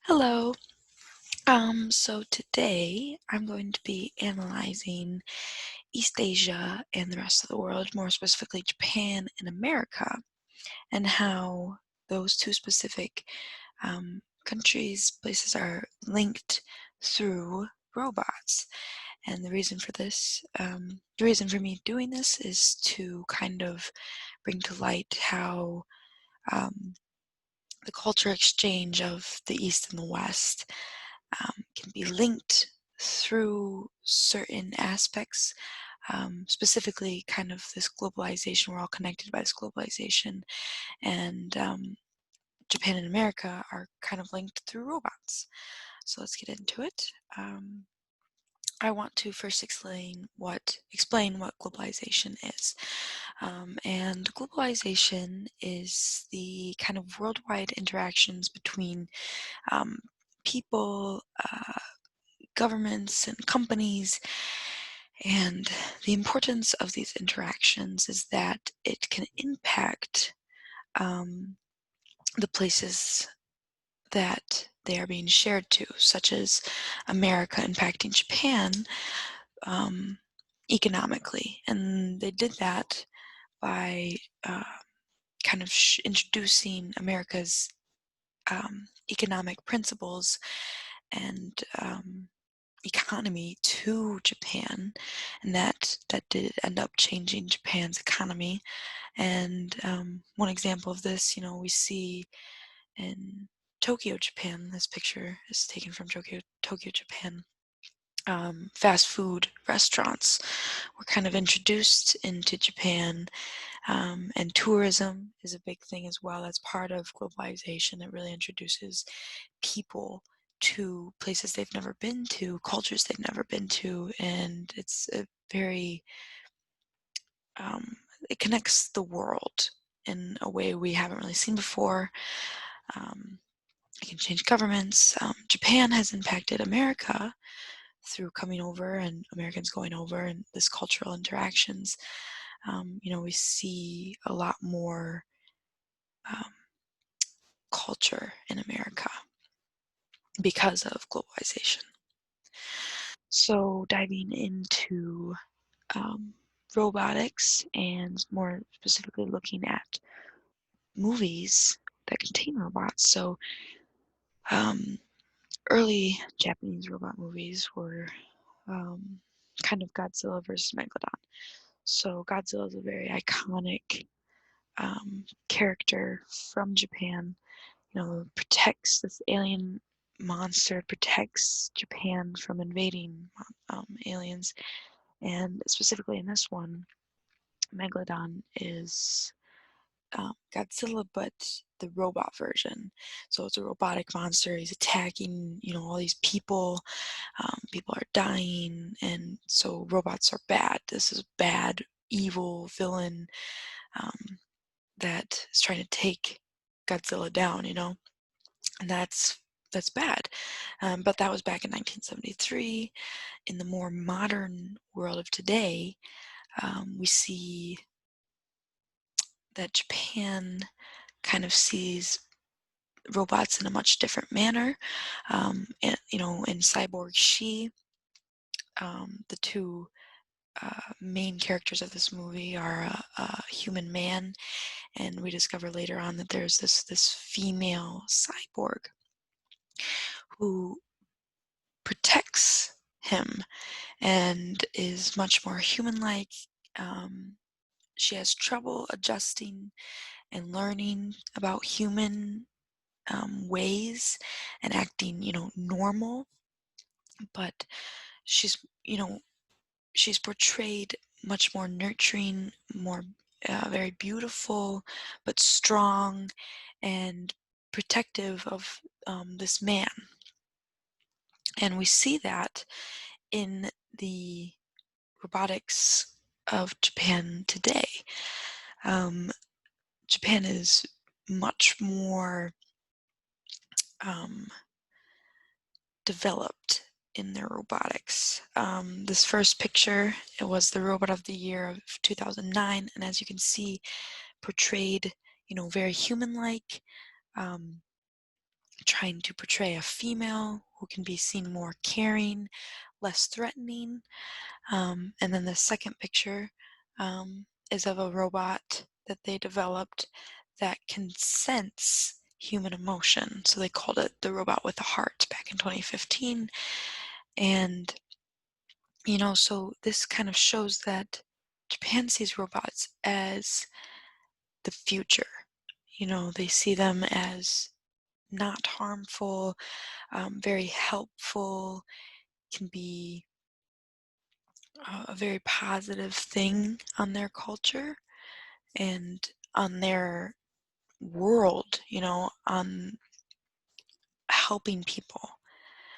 Hello. So today I'm going to be analyzing East Asia and the rest of the world, more specifically Japan and America, and how those two specific countries, places are linked through robots. And the reason for me doing this is to kind of bring to light how um, the culture exchange of the East and the West can be linked through certain aspects, specifically kind of this globalization. We're all connected by this globalization, and Japan and America are kind of linked through robots. So let's get into it. I want to first explain what globalization is. And globalization is the kind of worldwide interactions between um, people, governments, and companies. And the importance of these interactions is that it can impact the places that they are being shared to, such as America impacting Japan economically. And they did that by kind of introducing America's economic principles and economy to Japan, and that did end up changing Japan's economy. And one example of this, we see in Tokyo, Japan. This picture is taken from Tokyo, Japan. Fast food restaurants were kind of introduced into Japan, and tourism is a big thing as well. That's part of globalization. It really introduces people to places they've never been to, cultures they've never been to, and it's a very it connects the world in a way we haven't really seen before. It can change governments. Japan has impacted America through coming over and Americans going over and this cultural interactions. We see a lot more culture in America because of globalization. So diving into robotics and more specifically looking at movies that contain robots. So early Japanese robot movies were kind of Godzilla versus Megalodon. So Godzilla is a very iconic character from Japan. Protects this alien monster, protects Japan from invading aliens. And specifically in this one, Megalodon is Godzilla, but the robot version. So it's a robotic monster. He's attacking, all these people. People are dying, and so robots are bad. This is bad, evil villain that is trying to take Godzilla down, and that's bad. But that was back in 1973. In the more modern world of today, we see that Japan kind of sees robots in a much different manner. And, in Cyborg She, the two main characters of this movie are a human man, and we discover later on that there's this female cyborg who protects him and is much more human-like. She has trouble adjusting and learning about human ways and acting, normal. But she's, she's portrayed much more nurturing, more very beautiful, but strong and protective of this man. And we see that in the robotics of Japan today. Japan is much more developed in their robotics. This first picture, it was the Robot of the Year of 2009, and as you can see, portrayed, very human-like, trying to portray a female who can be seen more caring, less threatening. And then the second picture is of a robot that they developed that can sense human emotion. So they called it the robot with a heart back in 2015. And, so this kind of shows that Japan sees robots as the future. They see them as not harmful, very helpful, can be a very positive thing on their culture and on their world, on helping people,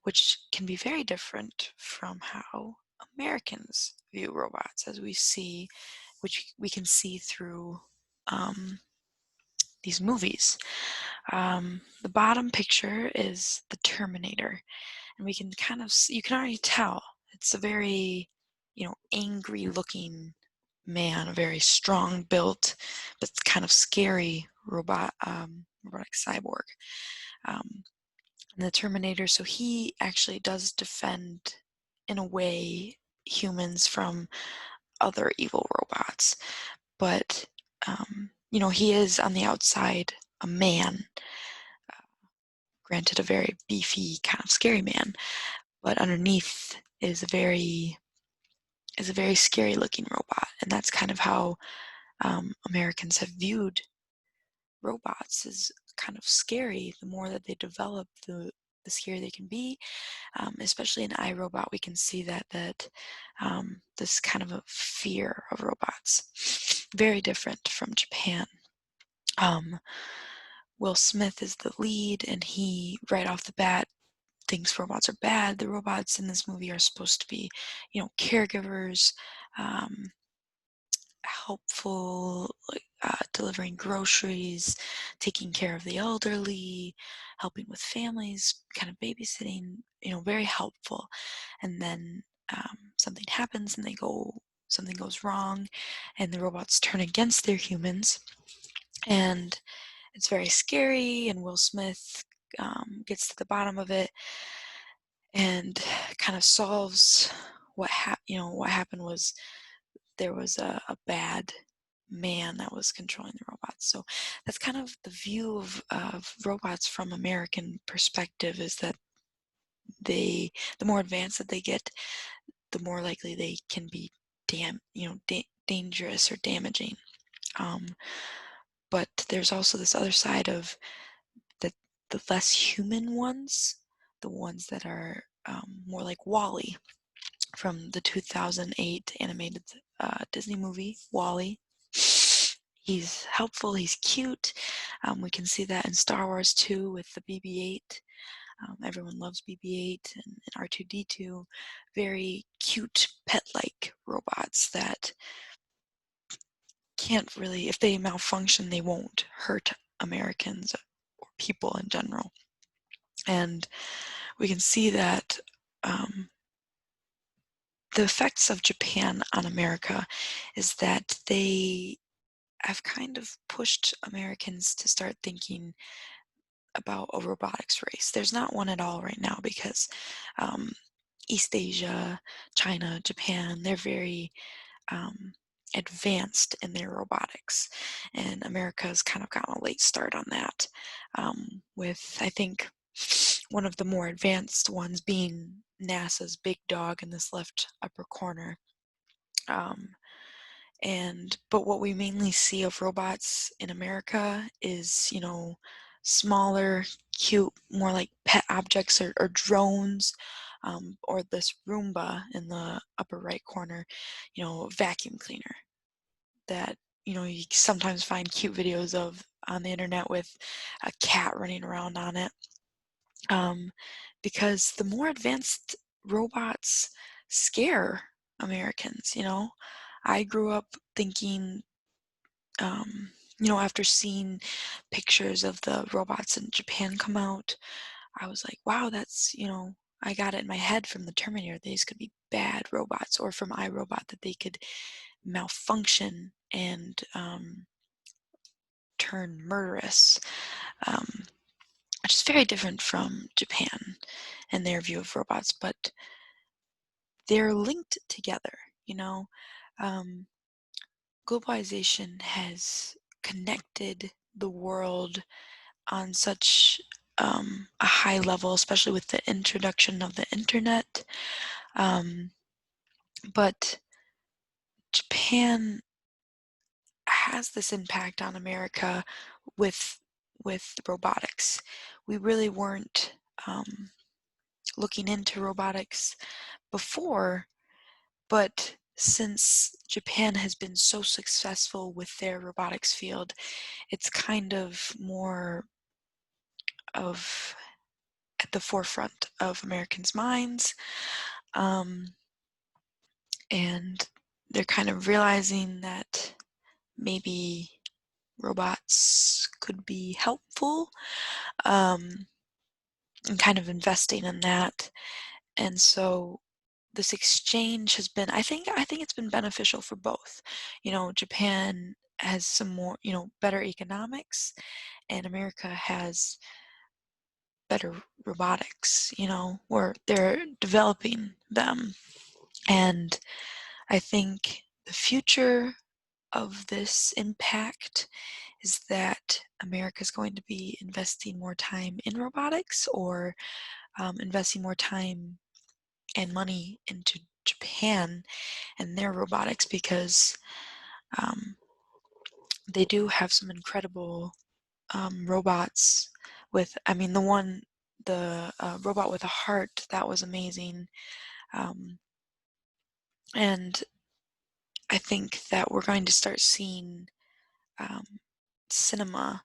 which can be very different from how Americans view robots, as which we can see through um, these movies. The bottom picture is the Terminator, and we can you can already tell it's a very, angry looking man, a very strong built, but kind of scary robotic cyborg. And the Terminator, so he actually does defend, in a way, humans from other evil robots. But, he is on the outside a man, granted a very beefy, kind of scary man, but underneath is a very scary looking robot. And that's kind of how Americans have viewed robots, as kind of scary. The more that they develop, the scarier they can be. Especially in iRobot, we can see that this kind of a fear of robots, very different from Japan. Will Smith is the lead, and he, right off the bat, thinks robots are bad. The robots in this movie are supposed to be, caregivers, helpful, like delivering groceries, taking care of the elderly, helping with families, kind of babysitting, very helpful. And then something happens and something goes wrong, and the robots turn against their humans. And it's very scary, and Will Smith gets to the bottom of it and kind of solves what happened was there was a bad man that was controlling the robots. So that's kind of the view of robots from American perspective, is that the more advanced that they get, the more likely they can be dangerous or damaging. But there's also this other side of the less human ones, the ones that are more like Wall-E from the 2008 animated Disney movie, Wall-E. He's helpful, he's cute. We can see that in Star Wars 2 with the BB-8. Everyone loves BB-8 and R2-D2. Very cute, pet-like robots that can't really, if they malfunction, they won't hurt Americans or people in general. And we can see that the effects of Japan on America is that they have kind of pushed Americans to start thinking about a robotics race. There's not one at all right now, because East Asia, China, Japan, they're very advanced in their robotics, and America's kind of gotten a late start on that, with, I think, one of the more advanced ones being NASA's big dog in this left upper corner. But what we mainly see of robots in America is, smaller, cute, more like pet objects, or drones, or this Roomba in the upper right corner, vacuum cleaner that, you sometimes find cute videos of on the internet with a cat running around on it. Because the more advanced robots scare Americans. I grew up thinking, after seeing pictures of the robots in Japan come out, I was like, wow, that's, I got it in my head from the Terminator, these could be bad robots, or from iRobot, that they could malfunction and turn murderous. which is very different from Japan and their view of robots, but they're linked together, you know. Um, Globalization has connected the world on such a high level, especially with the introduction of the internet. Um, but Japan has this impact on America with robotics. We really weren't looking into robotics before, but since Japan has been so successful with their robotics field, it's kind of more of at the forefront of Americans' minds. Um, and they're kind of realizing that maybe robots could be helpful, um, and kind of investing in that. And so this exchange has been, I think it's been beneficial for both. You know, Japan has some more, better economics, and America has better robotics, or they're developing them. And I think the future of this impact is that America is going to be investing more time in robotics, or investing more time and money into Japan and their robotics, because um, they do have some incredible robots. The robot with a heart, that was amazing. Um, and I think that we're going to start seeing um, cinema,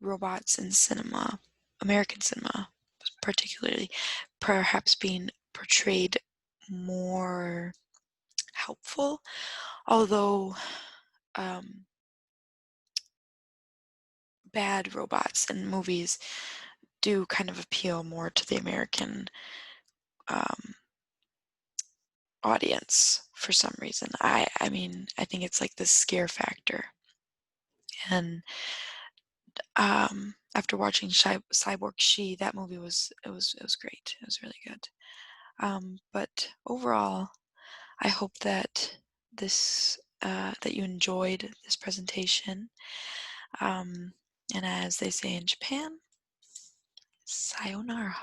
robots in cinema, American cinema particularly, perhaps being portrayed more helpful, although um, bad robots in movies do kind of appeal more to the American um, audience for some reason. I mean, I think it's like this scare factor. And after watching Cyborg She, that movie was great. It was really good. But overall, I hope that that you enjoyed this presentation. And as they say in Japan, sayonara.